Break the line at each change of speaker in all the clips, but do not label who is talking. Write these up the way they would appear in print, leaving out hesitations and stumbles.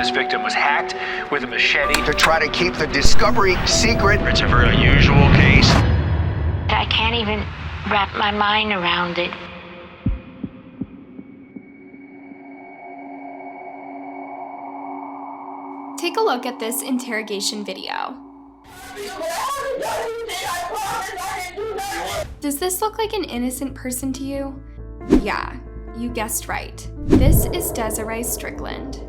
this victim was hacked with a machete.
To try to keep the discovery secret.
It's a very unusual case.
I can't even wrap my mind around it.
Take a look at this interrogation video. Does this look like an innocent person to you? Yeah, you guessed right. This is Desiray Strickland.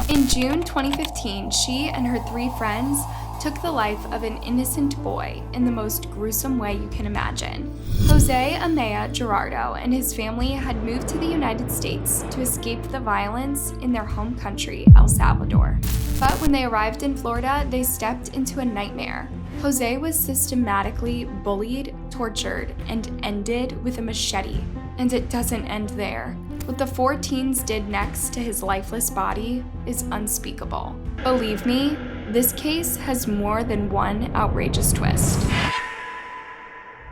In June 2015, she and her 3 friends took the life of an innocent boy in the most gruesome way you can imagine. Amaya Guardado and his family had moved to the United States to escape the violence in their home country, El Salvador. But when they arrived in Florida, they stepped into a nightmare. Jose was systematically bullied, tortured, and ended with a machete. And it doesn't end there. What the 4 teens did next to his lifeless body is unspeakable. Believe me, this case has more than one outrageous twist.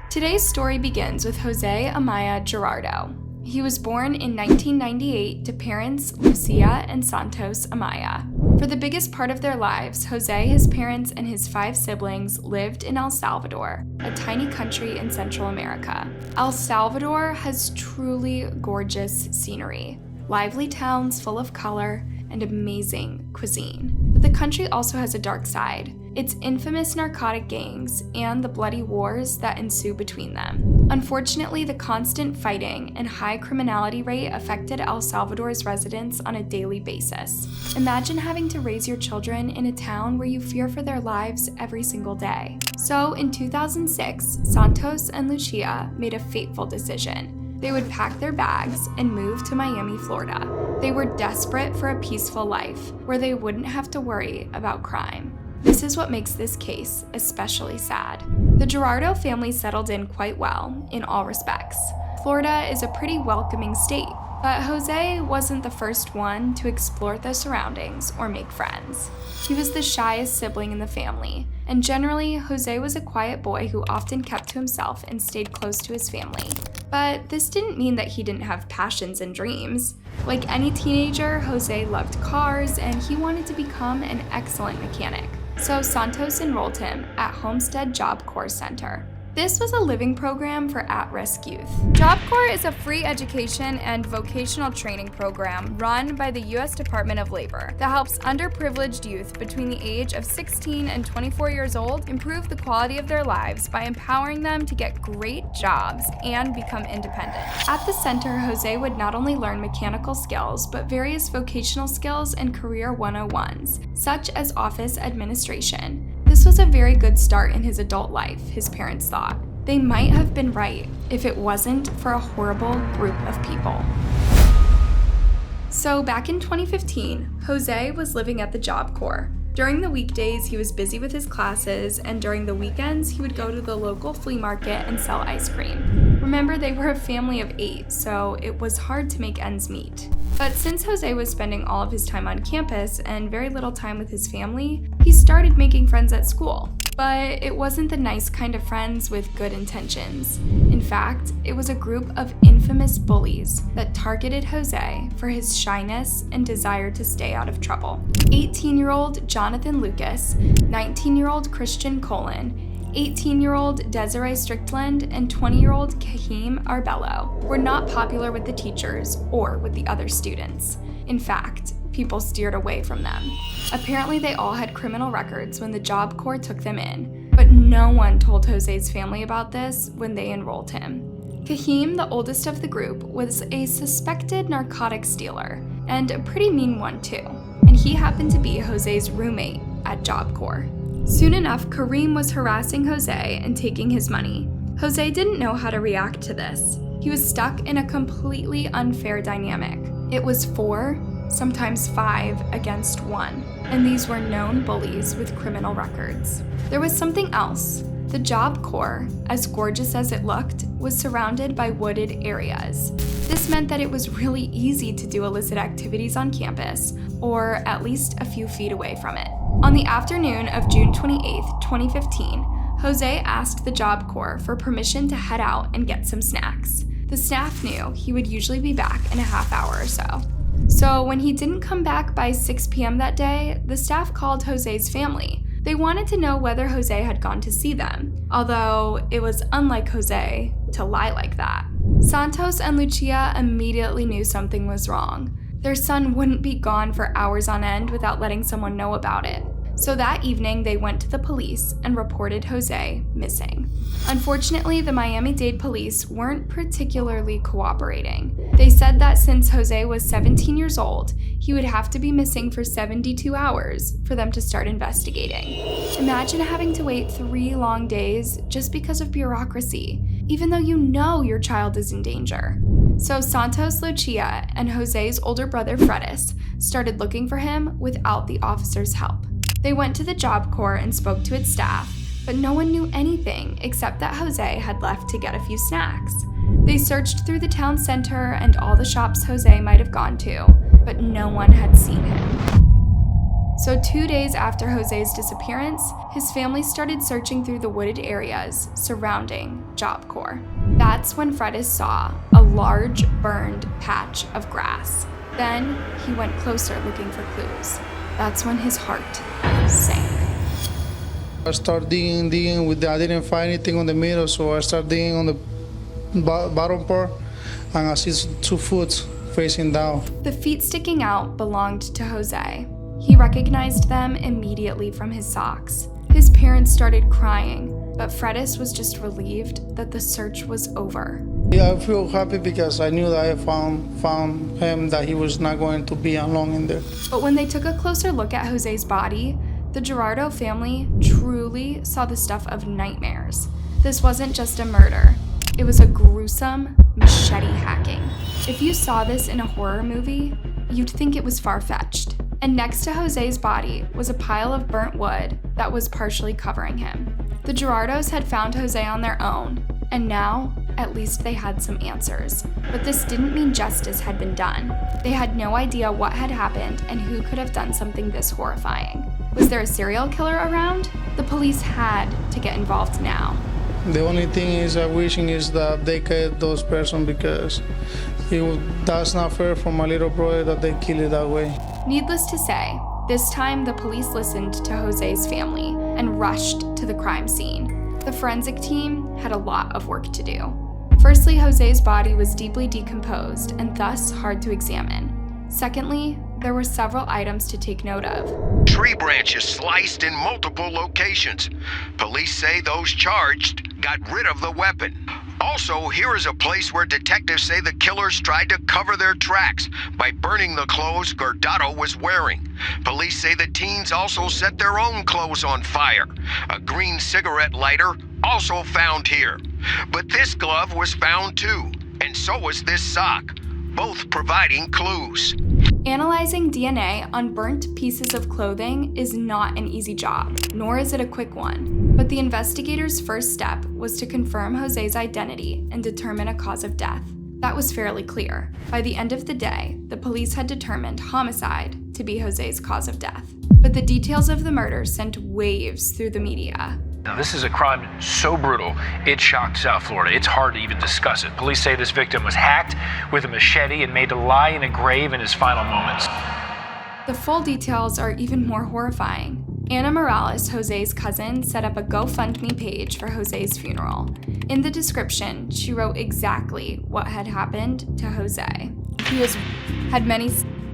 Today's story begins with Amaya Guardado. He was born in 1998 to parents Lucia and Santos Amaya. For the biggest part of their lives, Jose, his parents, and his 5 siblings lived in El Salvador, a tiny country in Central America. El Salvador has truly gorgeous scenery, lively towns full of color, and amazing cuisine. But the country also has a dark side. Its infamous narcotic gangs and the bloody wars that ensue between them. Unfortunately, the constant fighting and high criminality rate affected El Salvador's residents on a daily basis. Imagine having to raise your children in a town where you fear for their lives every single day. So in 2006, Santos and Lucia made a fateful decision. They would pack their bags and move to Miami, Florida. They were desperate for a peaceful life where they wouldn't have to worry about crime. This is what makes this case especially sad. The Guardado family settled in quite well in all respects. Florida is a pretty welcoming state, but Jose wasn't the first one to explore the surroundings or make friends. He was the shyest sibling in the family, and generally, Jose was a quiet boy who often kept to himself and stayed close to his family. But this didn't mean that he didn't have passions and dreams. Like any teenager, Jose loved cars and he wanted to become an excellent mechanic. So Santos enrolled him at Homestead Job Corps Center. This was a living program for at-risk youth. Job Corps is a free education and vocational training program run by the U.S. Department of Labor that helps underprivileged youth between the age of 16 and 24 years old improve the quality of their lives by empowering them to get great jobs and become independent. At the center, Jose would not only learn mechanical skills, but various vocational skills and career 101s, such as office administration. This was a very good start in his adult life, his parents thought. They might have been right if it wasn't for a horrible group of people. So back in 2015, Jose was living at the Job Corps. During the weekdays, he was busy with his classes, and during the weekends, he would go to the local flea market and sell ice cream. Remember, they were a family of 8, so it was hard to make ends meet. But since Jose was spending all of his time on campus and very little time with his family, he started making friends at school. But it wasn't the nice kind of friends with good intentions. In fact, it was a group of infamous bullies that targeted Jose for his shyness and desire to stay out of trouble. 18-year-old Jonathan Lucas, 19-year-old Christian Colon, 18-year-old Desiray Strickland, and 20-year-old Kahim Arbello were not popular with the teachers or with the other students. In fact, people steered away from them. Apparently, they all had criminal records when the Job Corps took them in, but no one told Jose's family about this when they enrolled him. Kahim, the oldest of the group, was a suspected narcotics dealer, and a pretty mean one too, and he happened to be Jose's roommate at Job Corps. Soon enough, Kareem was harassing Jose and taking his money. Jose didn't know how to react to this. He was stuck in a completely unfair dynamic. It was 4, sometimes 5 against 1, and these were known bullies with criminal records. There was something else. The Job Corps, as gorgeous as it looked, was surrounded by wooded areas. This meant that it was really easy to do illicit activities on campus, or at least a few feet away from it. On the afternoon of June 28, 2015, Jose asked the Job Corps for permission to head out and get some snacks. The staff knew he would usually be back in a half hour or so. So when he didn't come back by 6 p.m. that day, the staff called Jose's family. They wanted to know whether Jose had gone to see them, although it was unlike Jose to lie like that. Santos and Lucia immediately knew something was wrong. Their son wouldn't be gone for hours on end without letting someone know about it. So that evening, they went to the police and reported Jose missing. Unfortunately, the Miami-Dade police weren't particularly cooperating. They said that since Jose was 17 years old, he would have to be missing for 72 hours for them to start investigating. Imagine having to wait 3 long days just because of bureaucracy, even though you know your child is in danger. So Santos, Lucia, and Jose's older brother Fredis started looking for him without the officers' help. They went to the Job Corps and spoke to its staff, but no one knew anything except that Jose had left to get a few snacks. They searched through the town center and all the shops Jose might have gone to, but no one had seen him. So 2 days after Jose's disappearance, his family started searching through the wooded areas surrounding Job Corps. That's when Fredis saw a large burned patch of grass. Then he went closer looking for clues. That's when his heart sank.
I started digging. I didn't find anything on the middle, so I started digging on the bottom part, and I see 2 foot facing down.
The feet sticking out belonged to Jose. He recognized them immediately from his socks. His parents started crying, but Fredis was just relieved that the search was over.
Yeah, I feel happy because I knew that I found him, that he was not going to be alone in there.
But when they took a closer look at Jose's body, the Guardado family truly saw the stuff of nightmares. This wasn't just a murder. It was a gruesome machete hacking. If you saw this in a horror movie, you'd think it was far-fetched. And next to Jose's body was a pile of burnt wood that was partially covering him. The Guardados had found Jose on their own, and now, at least they had some answers. But this didn't mean justice had been done. They had no idea what had happened and who could have done something this horrifying. Was there a serial killer around? The police had to get involved now.
The only thing is I'm wishing is that they get those person, because that's not fair for my little brother that they kill it that way.
Needless to say, this time the police listened to Jose's family and rushed to the crime scene. The forensic team had a lot of work to do. Firstly, Jose's body was deeply decomposed and thus hard to examine. Secondly, there were several items to take note of.
Tree branches sliced in multiple locations. Police say those charged got rid of the weapon. Also, here is a place where detectives say the killers tried to cover their tracks by burning the clothes Guardado was wearing. Police say the teens also set their own clothes on fire. A green cigarette lighter also found here. But this glove was found too, and so was this sock, both providing clues.
Analyzing DNA on burnt pieces of clothing is not an easy job, nor is it a quick one. But the investigators' first step was to confirm Jose's identity and determine a cause of death. That was fairly clear. By the end of the day, the police had determined homicide to be Jose's cause of death. But the details of the murder sent waves through the media.
Now, this is a crime so brutal, it shocked South Florida. It's hard to even discuss it. Police say this victim was hacked with a machete and made to lie in a grave in his final moments.
The full details are even more horrifying. Ana Morales, Jose's cousin, set up a GoFundMe page for Jose's funeral. In the description, she wrote exactly what had happened to Jose. He had many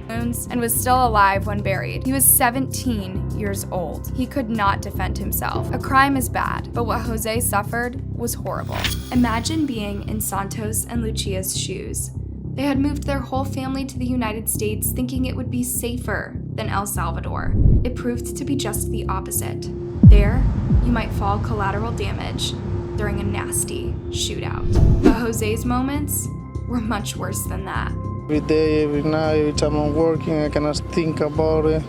wounds and was still alive when buried. He was 17 years old. He could not defend himself. A crime is bad, but what Jose suffered was horrible. Imagine being in Santos and Lucia's shoes. They had moved their whole family to the United States thinking it would be safer than El Salvador. It proved to be just the opposite. There, you might fall collateral damage during a nasty shootout. But Jose's moments were much worse than that.
Every day, every night, every time I'm working, I cannot think about it.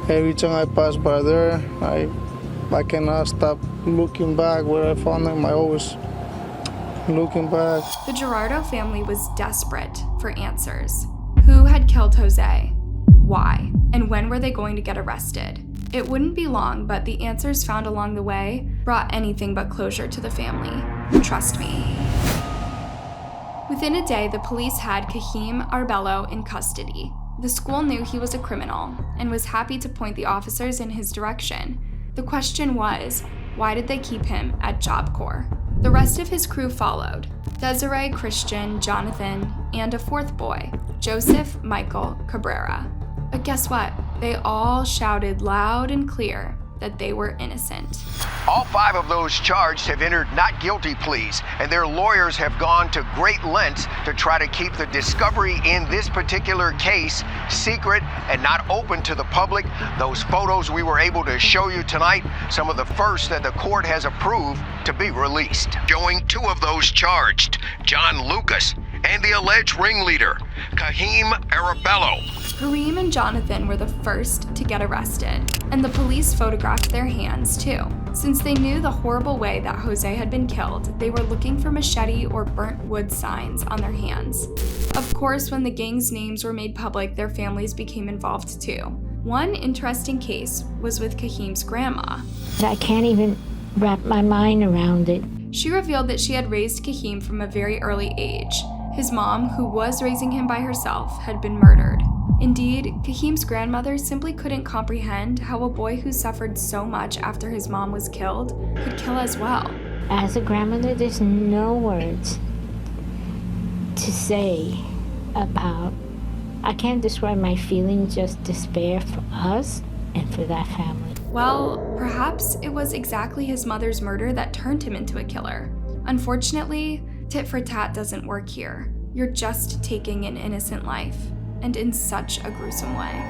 Every time I pass by there, I cannot stop looking back where I found him. I always looking back.
The Guardado family was desperate for answers. Who had killed Jose? Why? And when were they going to get arrested? It wouldn't be long, but the answers found along the way brought anything but closure to the family. Trust me. With Within a day, the police had Kahim Arbello in custody. The school knew he was a criminal and was happy to point the officers in his direction. The question was, why did they keep him at Job Corps? The rest of his crew followed: Desiray, Christian, Jonathan, and a fourth boy, Joseph Michael Cabrera. But guess what? They all shouted loud and clear that they were innocent.
All 5 of those charged have entered not guilty pleas, and their lawyers have gone to great lengths to try to keep the discovery in this particular case secret and not open to the public. Those photos we were able to show you tonight, some of the first that the court has approved to be released. Showing 2 of those charged, John Lucas and the alleged ringleader, Kahim Arbello.
Kareem and Jonathan were the first to get arrested, and the police photographed their hands too. Since they knew the horrible way that Jose had been killed, they were looking for machete or burnt wood signs on their hands. Of course, when the gang's names were made public, their families became involved too. One interesting case was with Kahim's grandma.
I can't even wrap my mind around it.
She revealed that she had raised Kahim from a very early age. His mom, who was raising him by herself, had been murdered. Indeed, Kahim's grandmother simply couldn't comprehend how a boy who suffered so much after his mom was killed could kill as well.
As a grandmother, there's no words to say about. I can't describe my feelings, just despair for us and for that family.
Well, perhaps it was exactly his mother's murder that turned him into a killer. Unfortunately, tit for tat doesn't work here. You're just taking an innocent life, and in such a gruesome way.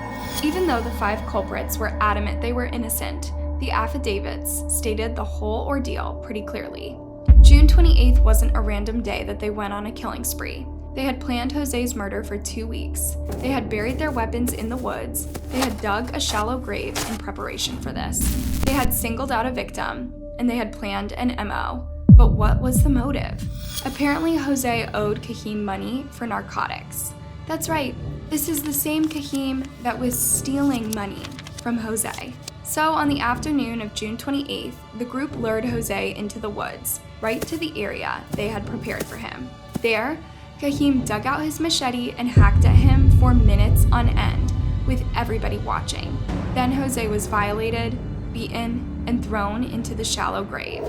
Even though the 5 culprits were adamant they were innocent, the affidavits stated the whole ordeal pretty clearly. June 28th wasn't a random day that they went on a killing spree. They had planned Jose's murder for 2 weeks. They had buried their weapons in the woods. They had dug a shallow grave in preparation for this. They had singled out a victim, and they had planned an MO. But what was the motive? Apparently, Jose owed Kahim money for narcotics. That's right, this is the same Kahim that was stealing money from Jose. So on the afternoon of June 28th, the group lured Jose into the woods, right to the area they had prepared for him. There, Kahim dug out his machete and hacked at him for minutes on end, with everybody watching. Then Jose was violated, beaten, and thrown into the shallow grave.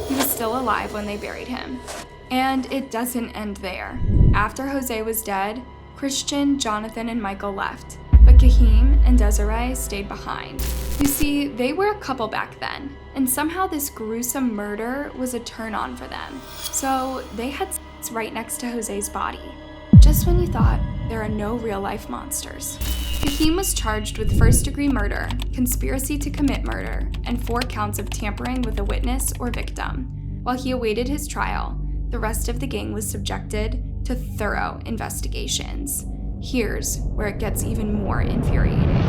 He was still alive when they buried him. And it doesn't end there. After Jose was dead, Christian, Jonathan, and Michael left, but Kahim and Desiray stayed behind. You see, they were a couple back then, and somehow this gruesome murder was a turn-on for them. So they had sex right next to Jose's body. Just when you thought there are no real-life monsters. Kahim was charged with first-degree murder, conspiracy to commit murder, and 4 counts of tampering with a witness or victim. While he awaited his trial, the rest of the gang was subjected to thorough investigations. Here's where it gets even more infuriating.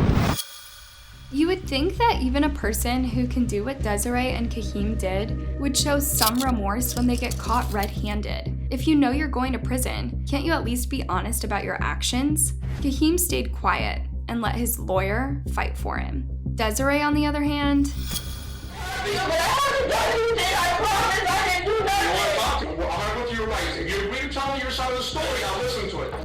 You would think that even a person who can do what Desiray and Kahim did would show some remorse when they get caught red-handed. If you know you're going to prison, can't you at least be honest about your actions? Kahim stayed quiet and let his lawyer fight for him. Desiray, on the other hand,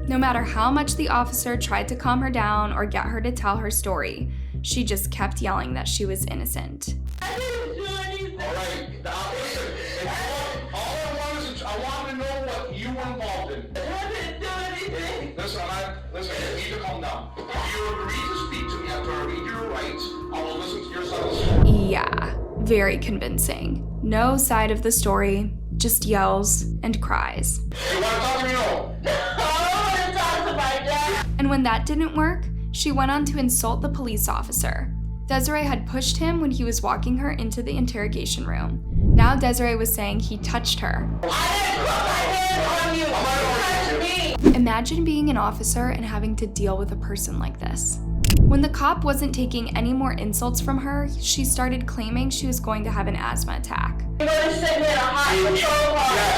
no matter how much the officer tried to calm her down or get her to tell her story, she just kept yelling that she was innocent.
I didn't do anything. All right, now listen. All I want is I want to know what you were involved in. I didn't do anything. Listen, you need to calm down. If you agree to speak to me after I read your rights, I will listen to your side of the story.
Yeah, very convincing. No side of the story, just yells and cries.
You want to talk to me? No. I don't want to talk to my dad.
And when that didn't work, she went on to insult the police officer. Desiray had pushed him when he was walking her into the interrogation room. Now Desiray was saying he touched her.
I didn't put my hands on you. You touched me.
Imagine being an officer and having to deal with a person like this. When the cop wasn't taking any more insults from her, she started claiming she was going to have an asthma attack.
You're going to send me in a hospital until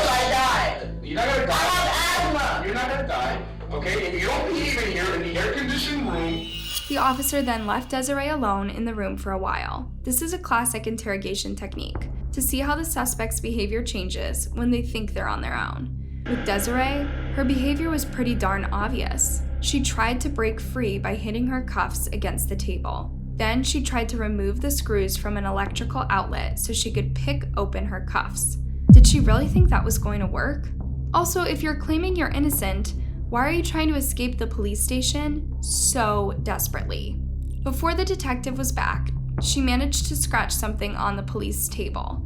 I die.
You're not going to die.
I have asthma.
You're not going to die. Okay, if you don't behave in here in the air-conditioned room.
The officer then left Desiray alone in the room for a while. This is a classic interrogation technique, to see how the suspect's behavior changes when they think they're on their own. With Desiray, her behavior was pretty darn obvious. She tried to break free by hitting her cuffs against the table. Then she tried to remove the screws from an electrical outlet so she could pick open her cuffs. Did she really think that was going to work? Also, if you're claiming you're innocent, why are you trying to escape the police station so desperately? Before the detective was back, she managed to scratch something on the police table.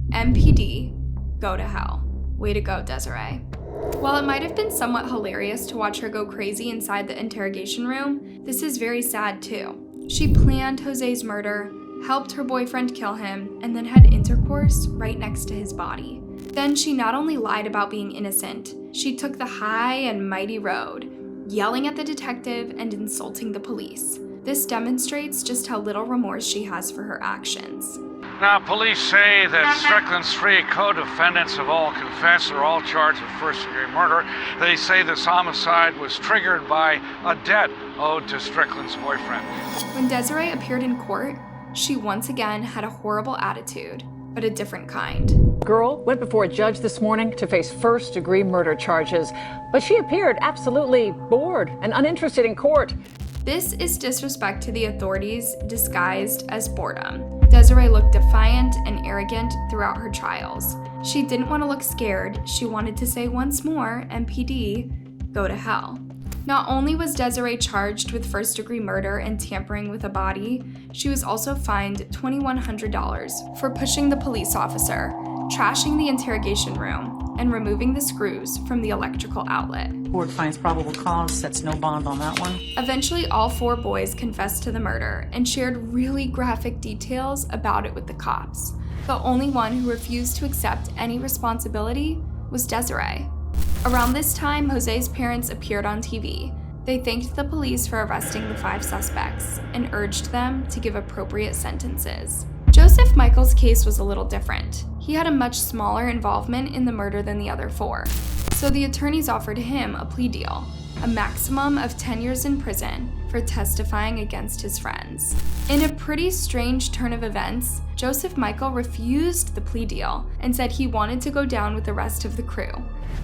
MPD, go to hell. Way to go, Desiray. While it might have been somewhat hilarious to watch her go crazy inside the interrogation room, this is very sad too. She planned Jose's murder, helped her boyfriend kill him, and then had intercourse right next to his body. Then she not only lied about being innocent, she took the high and mighty road, yelling at the detective and insulting the police. This demonstrates just how little remorse she has for her actions.
Now, police say that Strickland's three co-defendants have all confessed or all charged with first-degree murder. They say this homicide was triggered by a debt owed to Strickland's boyfriend.
When Desiray appeared in court, she once again had a horrible attitude, but a different kind.
Girl went before a judge this morning to face first-degree murder charges, but she appeared absolutely bored and uninterested in court.
This is disrespect to the authorities disguised as boredom. Desiray looked defiant and arrogant throughout her trials. She didn't want to look scared. She wanted to say once more, MPD, go to hell. Not only was Desiray charged with first-degree murder and tampering with a body, she was also fined $2,100 for pushing the police officer, trashing the interrogation room, and removing the screws from the electrical outlet.
Court finds probable cause, sets no bond on that one.
Eventually, all four boys confessed to the murder and shared really graphic details about it with the cops. The only one who refused to accept any responsibility was Desiray. Around this time, Jose's parents appeared on TV. They thanked the police for arresting the 5 suspects and urged them to give appropriate sentences. Joseph Michael's case was a little different. He had a much smaller involvement in the murder than the other 4. So the attorneys offered him a plea deal, a maximum of 10 years in prison for testifying against his friends. In a pretty strange turn of events, Joseph Michael refused the plea deal and said he wanted to go down with the rest of the crew.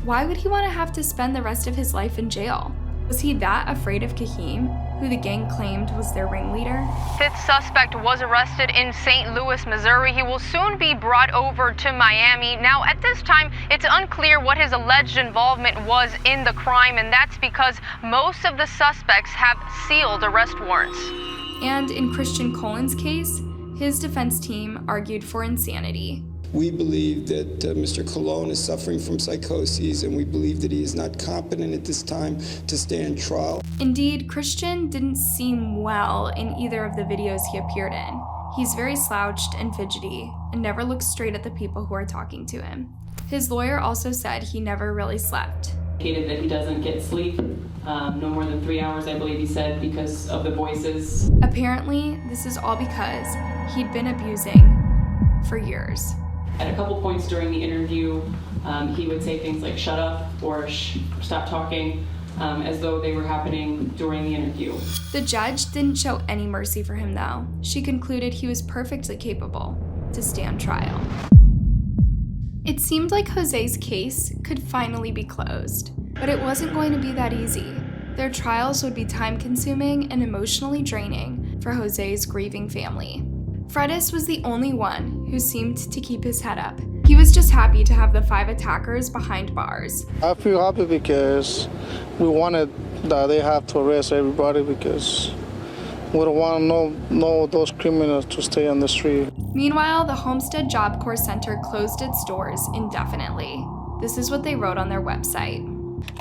Why would he want to have to spend the rest of his life in jail? Was he that afraid of Kahim, who the gang claimed was their ringleader?
5th suspect was arrested in St. Louis, Missouri. He will soon be brought over to Miami. Now, at this time, it's unclear what his alleged involvement was in the crime, and that's because most of the suspects have sealed arrest warrants.
And in Christian Colin's case, his defense team argued for insanity.
We believe that Mr. Colon is suffering from psychosis, and we believe that he is not competent at this time to stand trial.
Indeed, Christian didn't seem well in either of the videos he appeared in. He's very slouched and fidgety, and never looks straight at the people who are talking to him. His lawyer also said he never really slept.
That he doesn't get sleep, no more than 3 hours, I believe he said, because of the voices.
Apparently, this is all because he'd been abusing for years.
At a couple points during the interview, he would say things like shut up or stop talking, as though they were happening during the interview.
The judge didn't show any mercy for him though. She concluded he was perfectly capable to stand trial. It seemed like Jose's case could finally be closed, but it wasn't going to be that easy. Their trials would be time-consuming and emotionally draining for Jose's grieving family. Fredis was the only one who seemed to keep his head up. He was just happy to have the 5 attackers behind bars.
I feel happy because we wanted that they have to arrest everybody because we don't want to know those criminals to stay on the street.
Meanwhile, the Homestead Job Corps Center closed its doors indefinitely. This is what they wrote on their website.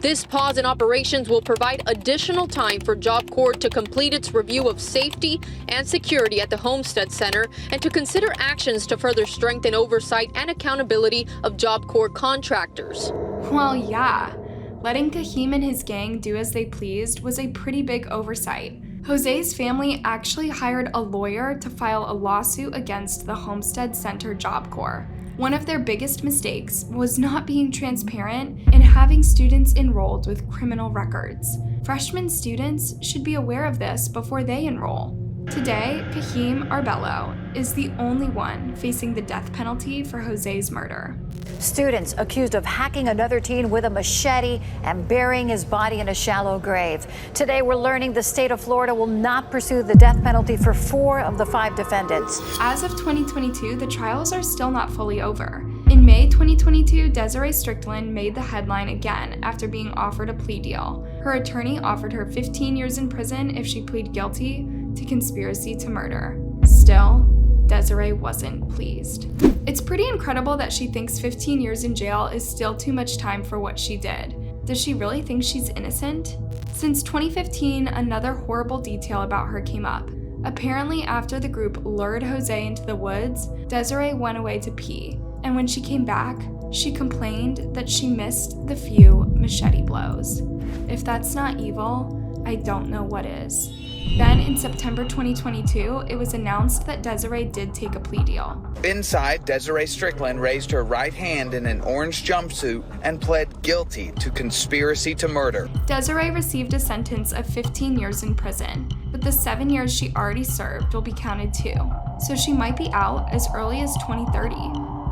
This pause in operations will provide additional time for Job Corps to complete its review of safety and security at the Homestead Center and to consider actions to further strengthen oversight and accountability of Job Corps contractors.
Well, yeah. Letting Kahim and his gang do as they pleased was a pretty big oversight. Jose's family actually hired a lawyer to file a lawsuit against the Homestead Center Job Corps. One of their biggest mistakes was not being transparent and having students enrolled with criminal records. Freshman students should be aware of this before they enroll. Today, Kahim Arbello is the only one facing the death penalty for Jose's murder.
Students accused of hacking another teen with a machete and burying his body in a shallow grave. Today, we're learning the state of Florida will not pursue the death penalty for 4 of the 5 defendants.
As of 2022, the trials are still not fully over. In May 2022, Desiray Strickland made the headline again after being offered a plea deal. Her attorney offered her 15 years in prison if she pleaded guilty to conspiracy to murder. Still, Desiray wasn't pleased. It's pretty incredible that she thinks 15 years in jail is still too much time for what she did. Does she really think she's innocent? Since 2015, another horrible detail about her came up. Apparently, after the group lured Jose into the woods, Desiray went away to pee, and when she came back, she complained that she missed the few machete blows. If that's not evil, I don't know what is. Then in September 2022, it was announced that Desiray did take a plea deal.
Inside, Desiray Strickland raised her right hand in an orange jumpsuit and pled guilty to conspiracy to murder.
Desiray received a sentence of 15 years in prison, but the 7 years she already served will be counted too, so she might be out as early as 2030.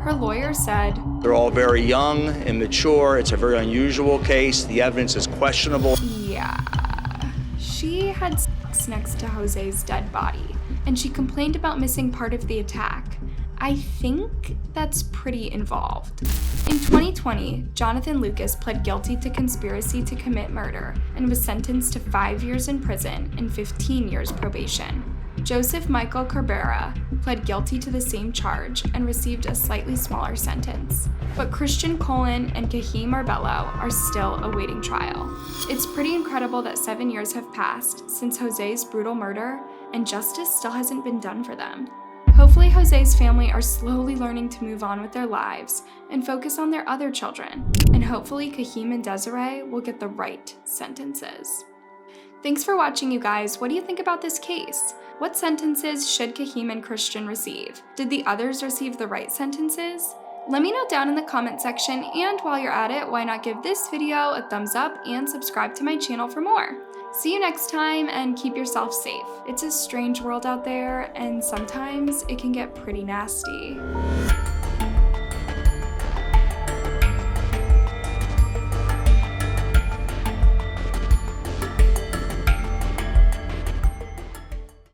Her lawyer said,
"They're all very young, immature. It's a very unusual case. The evidence is questionable."
Yeah. She had sex next to Jose's dead body, and she complained about missing part of the attack. I think that's pretty involved. In 2020, Jonathan Lucas pled guilty to conspiracy to commit murder and was sentenced to 5 years in prison and 15 years probation. Joseph Michael Cabrera pled guilty to the same charge and received a slightly smaller sentence. But Christian Colon and Kahim Marbello are still awaiting trial. It's pretty incredible that 7 years have passed since Jose's brutal murder, and justice still hasn't been done for them. Hopefully Jose's family are slowly learning to move on with their lives and focus on their other children, and hopefully Kahim and Desiray will get the right sentences. Thanks for watching, you guys. What do you think about this case? What sentences should Kahim and Christian receive? Did the others receive the right sentences? Let me know down in the comment section, and while you're at it, why not give this video a thumbs up and subscribe to my channel for more. See you next time, and keep yourself safe. It's a strange world out there, and sometimes it can get pretty nasty.